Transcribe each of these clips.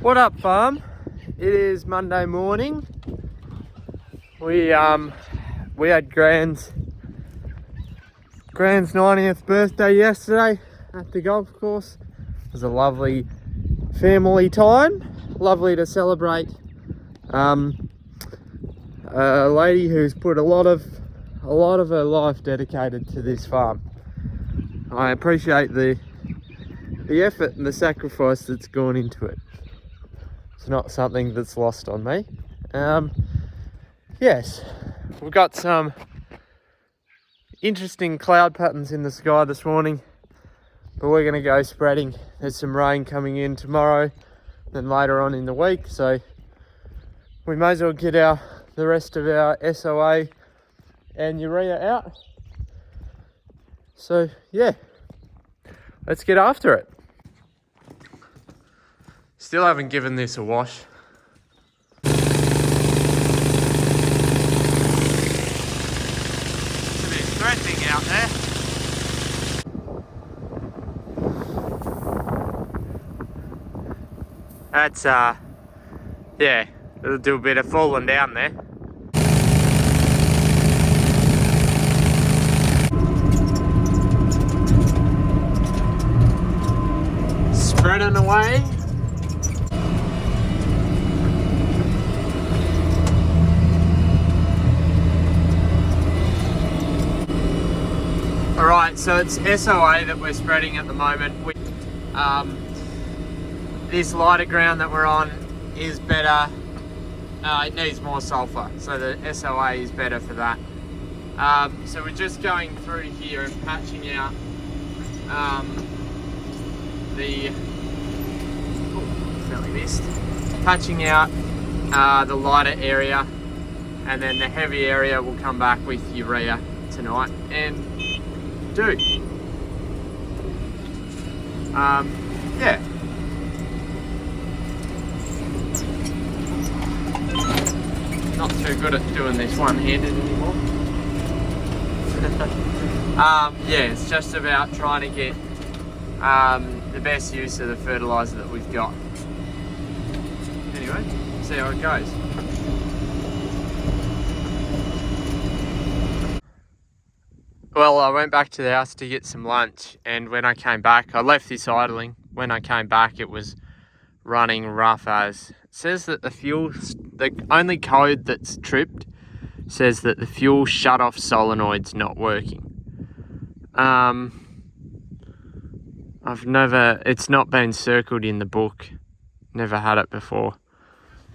What up, farm? It is Monday morning. We had Grand's 90th birthday yesterday at the golf course. It was a lovely family time. Lovely to celebrate a lady who's put a lot of her life dedicated to this farm. I appreciate the effort and the sacrifice that's gone into it. It's not something that's lost on me. Yes, we've got some interesting cloud patterns in the sky this morning, but we're going to go spreading. There's some rain coming in tomorrow, then later on in the week, so we may as well get the rest of our SOA and urea out. So yeah, let's get after it. Still haven't given this a wash. It's a bit stressing out there. That's yeah, it'll do a bit of falling down there. Spreading away. Alright, so it's SOA that we're spreading at the moment. This lighter ground that we're on is better. It needs more sulphur, so the SOA is better for that. So we're just going through here and patching out patching out the lighter area, and then the heavy area will come back with urea tonight and do. Yeah. Not too good at doing this one-handed anymore. Yeah, it's just about trying to get the best use of the fertilizer that we've got. Anyway, see how it goes. Well, I went back to the house to get some lunch, and when I came back, I left this idling. When I came back, it was running rough as. It says that the only code that's tripped says that the fuel shut-off solenoid's not working. It's not been circled in the book. Never had it before.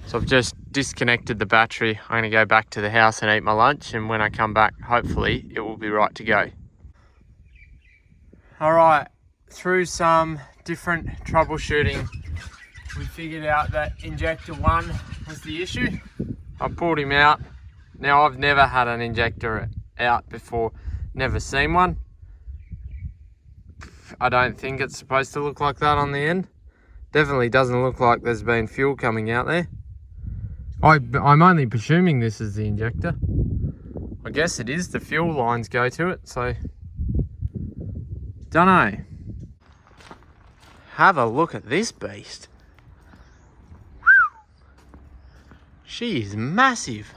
So I've just disconnected the battery. I'm going to go back to the house and eat my lunch, and when I come back, hopefully it will be right to go. Alright, through some different troubleshooting, we figured out that injector 1 was the issue. I pulled him out. Now, I've never had an injector out before, never seen one. I don't think it's supposed to look like that on the end. Definitely doesn't look like there's been fuel coming out there. I'm only presuming this is the injector. I guess it is. The fuel lines go to it, so don't know. Have a look at this beast. She is massive.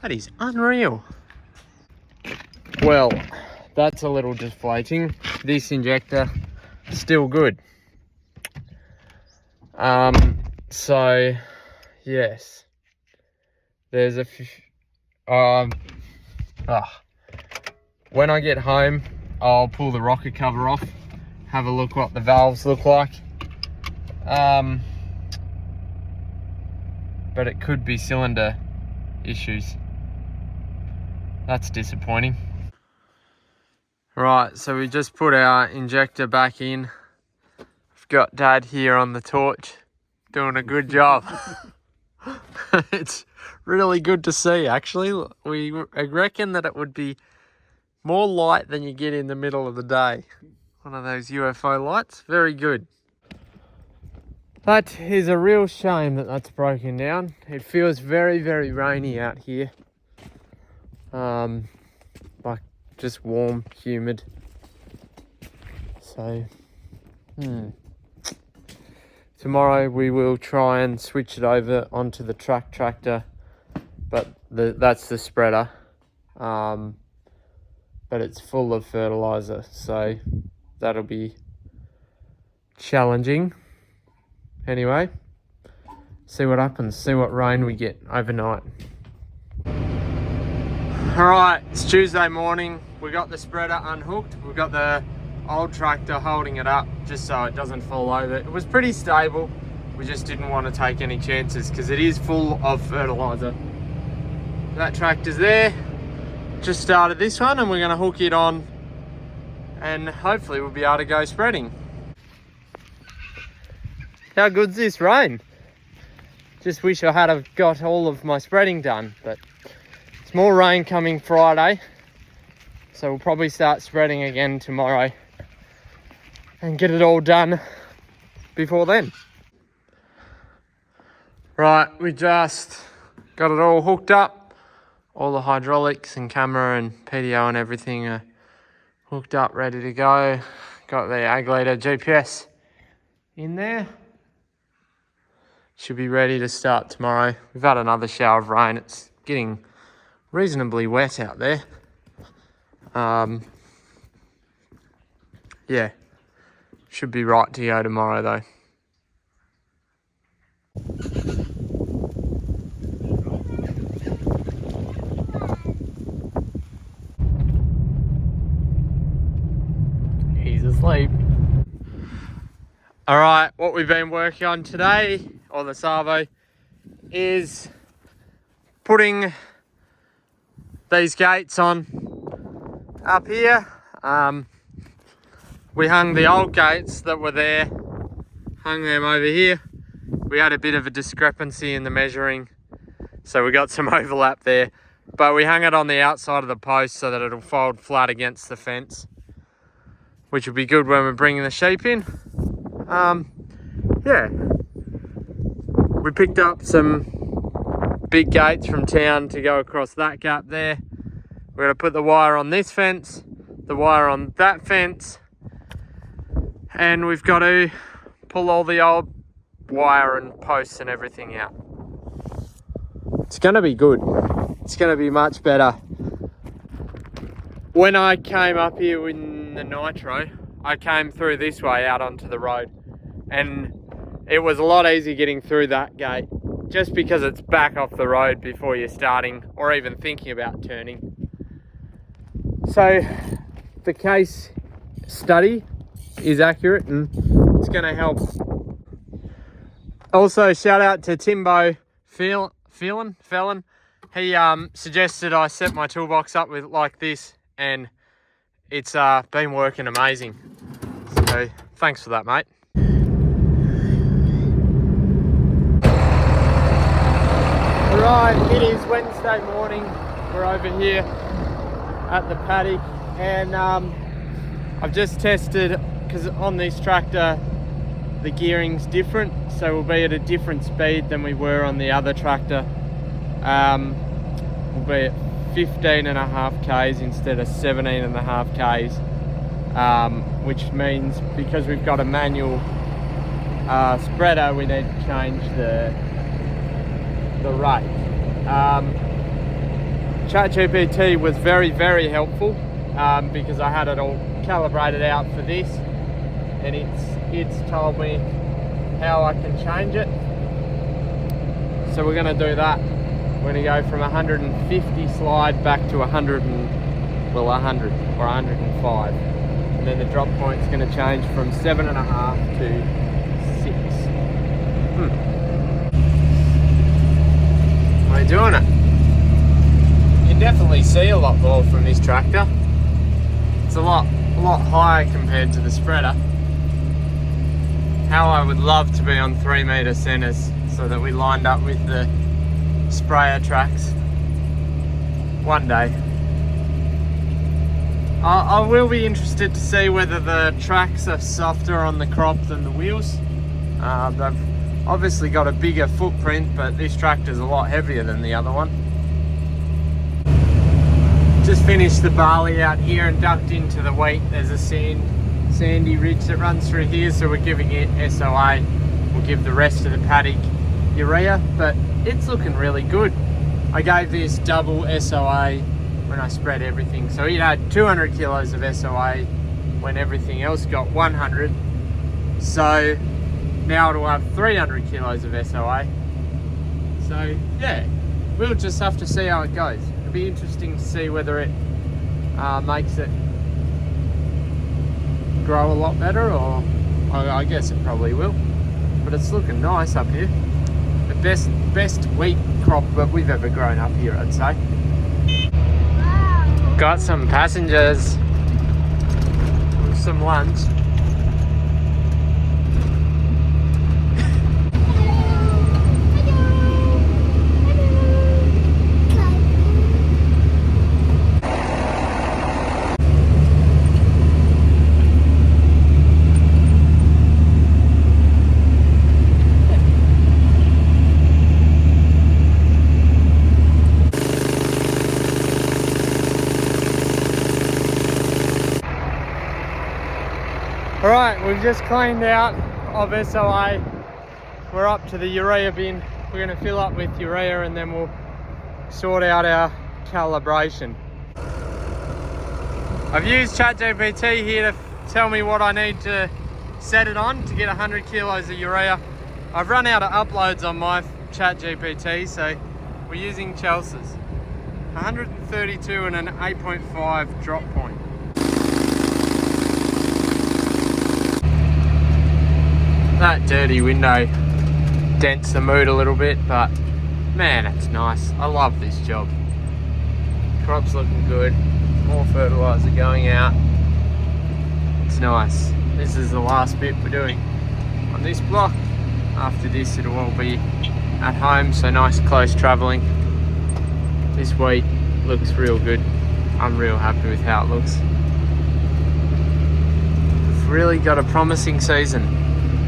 That is unreal. Well, that's a little deflating. This injector, still good. So yes, there's a when I get home, I'll pull the rocker cover off, have a look what the valves look like. But it could be cylinder issues. That's disappointing. Right, so we just put our injector back in. I've got Dad here on the torch, doing a good job. It's really good to see, actually. I reckon that it would be more light than you get in the middle of the day. One of those UFO lights, very good. That is a real shame that that's broken down. It feels very, very rainy out here. Like just warm, humid. So, it's Tomorrow we will try and switch it over onto the track tractor, but that's the spreader. But it's full of fertilizer, so that'll be challenging. Anyway, see what happens, see what rain we get overnight. Alright, it's Tuesday morning. We got the spreader unhooked. We've got the old tractor holding it up just so it doesn't fall over. It was pretty stable. We just didn't want to take any chances because it is full of fertilizer. That tractor's there. Just started this one and we're going to hook it on and hopefully we'll be able to go spreading. How good's this rain? Just wish I had have got all of my spreading done, but it's more rain coming Friday, so we'll probably start spreading again tomorrow and get it all done before then. Right, we just got it all hooked up. All the hydraulics and camera and PDO and everything are hooked up, ready to go. Got the ag leader GPS in there. Should be ready to start tomorrow. We've had another shower of rain. It's getting reasonably wet out there. Yeah, should be right to go tomorrow though. He's asleep. All right, what we've been working on today, or the Savo, is putting these gates on up here. We hung the old gates that were there, hung them over here. We had a bit of a discrepancy in the measuring, so we got some overlap there, but we hung it on the outside of the post so that it'll fold flat against the fence, which will be good when we're bringing the sheep in. Yeah, we picked up some big gates from town to go across that gap there. We're going to put the wire on this fence, the wire on that fence, and we've got to pull all the old wire and posts and everything out. It's going to be good. It's going to be much better. When I came up here in the nitro, I came through this way out onto the road, and it was a lot easier getting through that gate just because it's back off the road before you're starting or even thinking about turning. So the case study is accurate and it's going to help. Also, shout out to Timbo Felon. He suggested I set my toolbox up with like this, and it's been working amazing. So thanks for that, mate. Right, it is Wednesday morning. We're over here at the paddock, and I've just tested, because on this tractor the gearing's different, so we'll be at a different speed than we were on the other tractor. We'll be at 15.5 k's instead of 17.5 k's, which means because we've got a manual spreader, we need to change the rate. ChatGPT was very, very helpful because I had it all calibrated out for this, and it's told me how I can change it. So we're going to do that. We're going to go from 150 slide back to 100 or 105, and then the drop point's going to change from 7.5 to 6. We're doing it. You can definitely see a lot more from this tractor. It's a lot higher compared to the spreader. How I would love to be on 3 metre centres so that we lined up with the sprayer tracks one day. I will be interested to see whether the tracks are softer on the crop than the wheels. They've obviously got a bigger footprint, but this tractor's a lot heavier than the other one. Just finished the barley out here and ducked into the wheat. There's a sandy ridge that runs through here, so we're giving it SOA. we'll give the rest of the paddock urea, but it's looking really good. I gave this double SOA when I spread everything, so it had 200 kilos of SOA when everything else got 100. So now it'll have 300 kilos of SOA. So yeah, we'll just have to see how it goes. It'll be interesting to see whether it makes it grow a lot better, or I guess it probably will. But it's looking nice up here. The best wheat crop that we've ever grown up here, I'd say. Wow. Got some passengers with some lunch. Alright, we've just cleaned out of SOA. We're up to the urea bin. We're going to fill up with urea and then we'll sort out our calibration. I've used ChatGPT here to tell me what I need to set it on to get 100 kilos of urea. I've run out of uploads on my ChatGPT, so we're using Chelsea's. 132 and an 8.5 drop point. That dirty window dents the mood a little bit, but man, it's nice. I love this job. Crop's looking good. More fertilizer going out. It's nice. This is the last bit we're doing on this block. After this, it'll all be at home, so nice close travelling. This wheat looks real good. I'm real happy with how it looks. We've really got a promising season.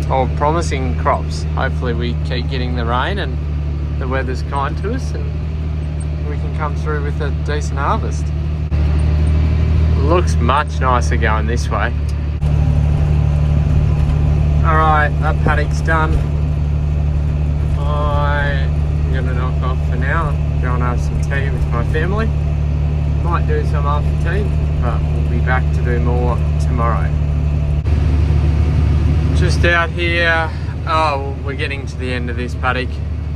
Or promising crops. Hopefully we keep getting the rain and the weather's kind to us and we can come through with a decent harvest. Looks much nicer going this way. Alright, that paddock's done. I'm gonna knock off for now. Go and have some tea with my family. Might do some after tea, but we'll be back to do more tomorrow. Just out here, we're getting to the end of this paddock.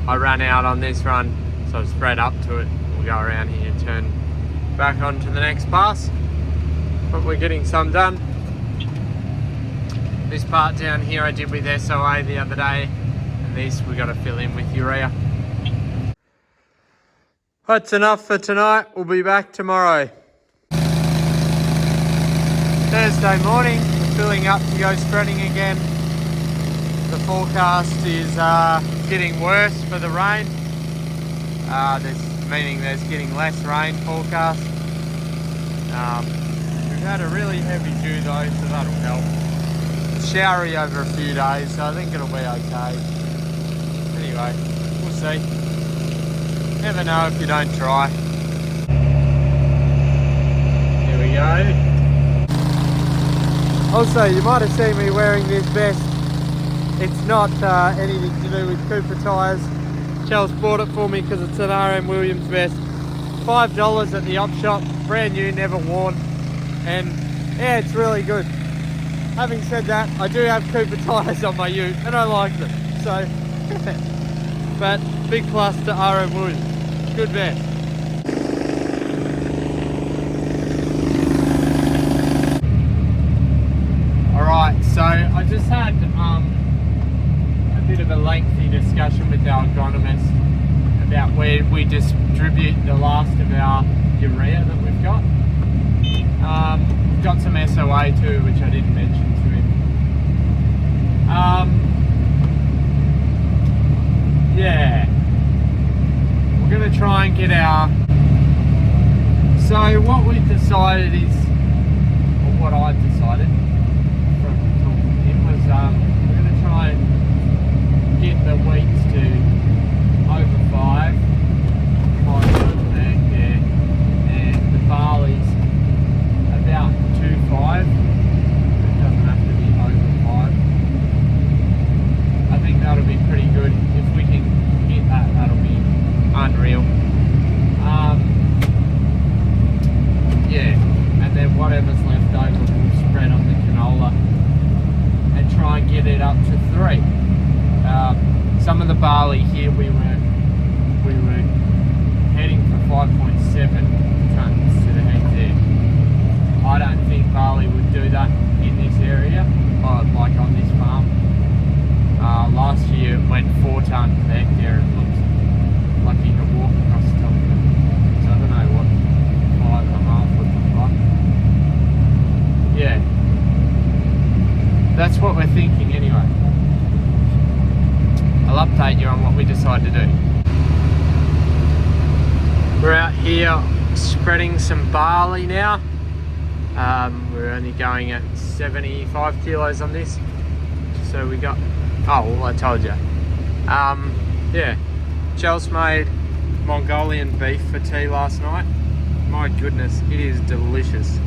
I ran out on this run, so I've spread up to it. We'll go around here and turn back onto the next pass. But we're getting some done. This part down here I did with SOA the other day, and this we got to fill in with urea. That's enough for tonight. We'll be back tomorrow. Thursday morning, we're filling up to go spreading again. The forecast is getting worse for the rain. Meaning there's getting less rain forecast. We've had a really heavy dew though, so that'll help. It's showery over a few days, so I think it'll be okay. Anyway, we'll see. Never know if you don't try. Here we go. Also, you might have seen me wearing this vest. It's not anything to do with Cooper tyres. Charles bought it for me because it's an RM Williams vest. $5 at the op shop, brand new, never worn. And yeah, it's really good. Having said that, I do have Cooper tyres on my ute and I like them. So, but big plus to RM Williams. Good vest. Alright, so I just had a bit of a lengthy discussion with our agronomist about where we distribute the last of our urea that we've got. We've got some SOA too, which I didn't mention to him. Yeah, we're going to try and get our... So what we've decided is, or what I've decided from talking to him was we're going to try and get the wheats to over 5 kilos per hectare, and the barley's about 2.5. It doesn't have to be over 5. I think that 3. Some of the barley here we were heading for 5.7 tonnes to the hectare. I don't think barley would do that in this area, like on this farm. Last year it went 4 tonnes per hectare. It looked like you could walk across the top of it. So I don't know what 5.5 would look like. Yeah, that's what we're thinking anyway. I'll update you on what we decide to do. We're out here spreading some barley now. We're only going at 75 kilos on this. So we got, oh, well, I told you. Yeah, Chelsea made Mongolian beef for tea last night. My goodness, it is delicious.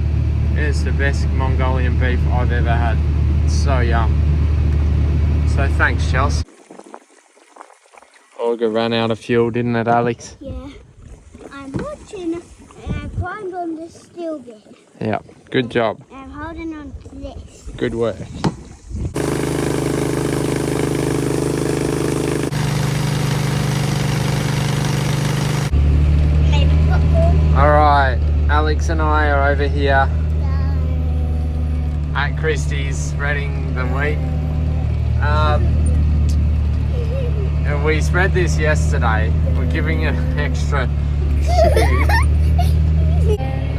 It is the best Mongolian beef I've ever had. It's so yum. So thanks, Chelsea. Olga ran out of fuel, didn't it, Alex? Yeah. I'm watching and I climbed on the steel bit. Yeah, good job. And I'm holding on to this. Good work. Maybe football. Alright, Alex and I are over here at Christie's spreading the wheat. And we spread this yesterday. We're giving it an extra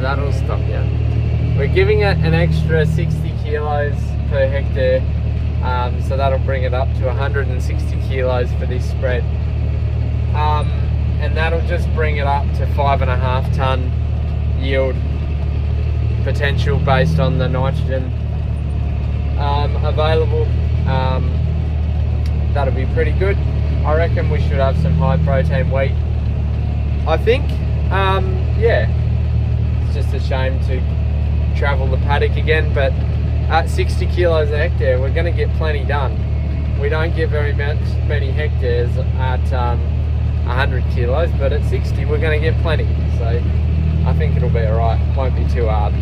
that'll stop you. We're giving it an extra 60 kilos per hectare, so that'll bring it up to 160 kilos for this spread, and that'll just bring it up to 5.5 tonne yield potential based on the nitrogen available. That'll be pretty good. I reckon we should have some high protein wheat. I think, yeah, it's just a shame to travel the paddock again, but at 60 kilos a hectare, we're going to get plenty done. We don't get very many hectares at 100 kilos, but at 60, we're going to get plenty. So I think it'll be alright. Won't be too hard.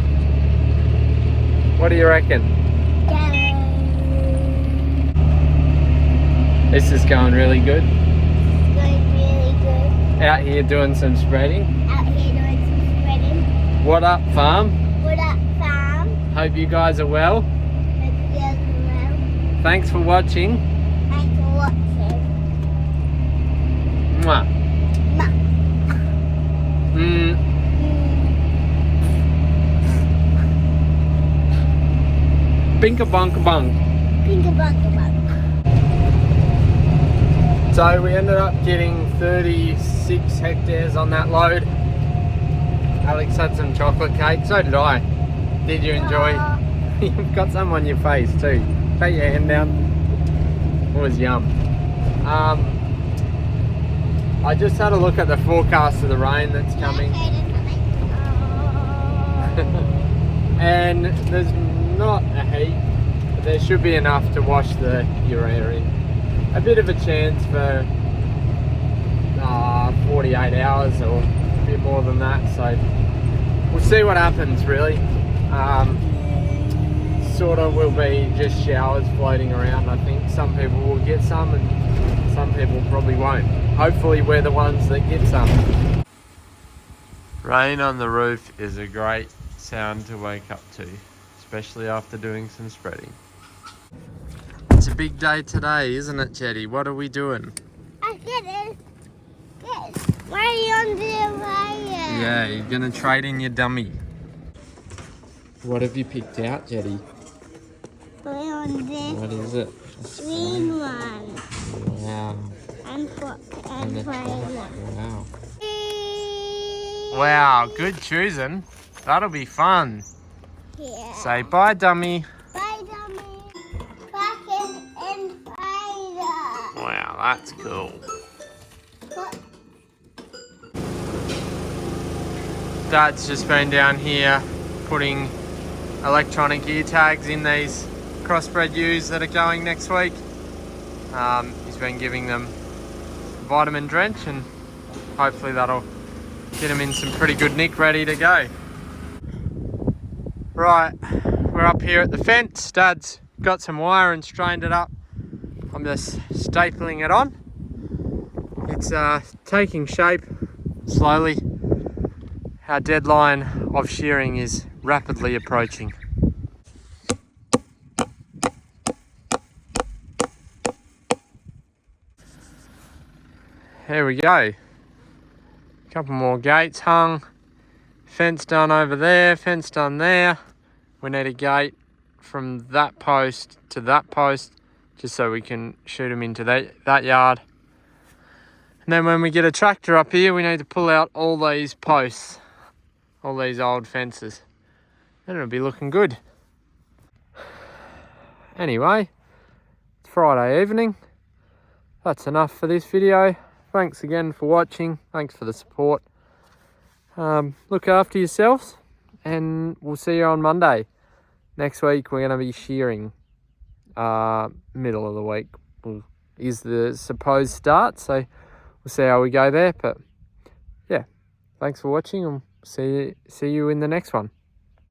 What do you reckon? Yeah. This is going really good. It's going really good. Out here doing some spreading. Out here doing some spreading. What up, farm? What up, fam? Hope you guys are well. Hope you guys are well. Thanks Thanks for watching. for watching. Mwah. Ma. Binka bonka bunk. Pinka bunka bunk. So we ended up getting 36 hectares on that load. Alex had some chocolate cake, so did I. Did you enjoy? You've got some on your face too. Put your hand down. It was yum. I just had a look at the forecast of the rain that's coming. And there's not a heap, but there should be enough to wash the urea in. A bit of a chance for 48 hours or a bit more than that, so we'll see what happens really. Sort of will be just showers floating around. I think some people will get some and some people probably won't. Hopefully we're the ones that get some. Rain on the roof is a great sound to wake up to, especially after doing some spreading. It's a big day today, isn't it, Jetty? What are we doing? I get it. Yes. Why are you on the wire? Yeah, you're gonna trade in your dummy. What have you picked out, Jetty? We're on this What is it? green one. Wow. And violet. Wow. Wow, good choosing. That'll be fun. Yeah. Say bye, dummy. Bye, dummy. Bucket and spider. Wow, that's cool. What? Dad's just been down here putting electronic ear tags in these crossbred ewes that are going next week. He's been giving them vitamin drench and hopefully that'll get them in some pretty good nick ready to go. Right, we're up here at the fence. Dad's got some wire and strained it up I'm just stapling it on. It's taking shape slowly. Our deadline of shearing is rapidly approaching. There we go. Couple more gates hung. Fence done over there, fence done there. We need a gate from that post to that post, just so we can shoot them into that yard. And then when we get a tractor up here, we need to pull out all these posts, all these old fences. Then it'll be looking good. Anyway, it's Friday evening. That's enough for this video. Thanks again for watching. Thanks for the support. Look after yourselves, and we'll see you on Monday. Next week we're going to be shearing. Middle of the week is the supposed start, so we'll see how we go there. But yeah, thanks for watching, and see you in the next one.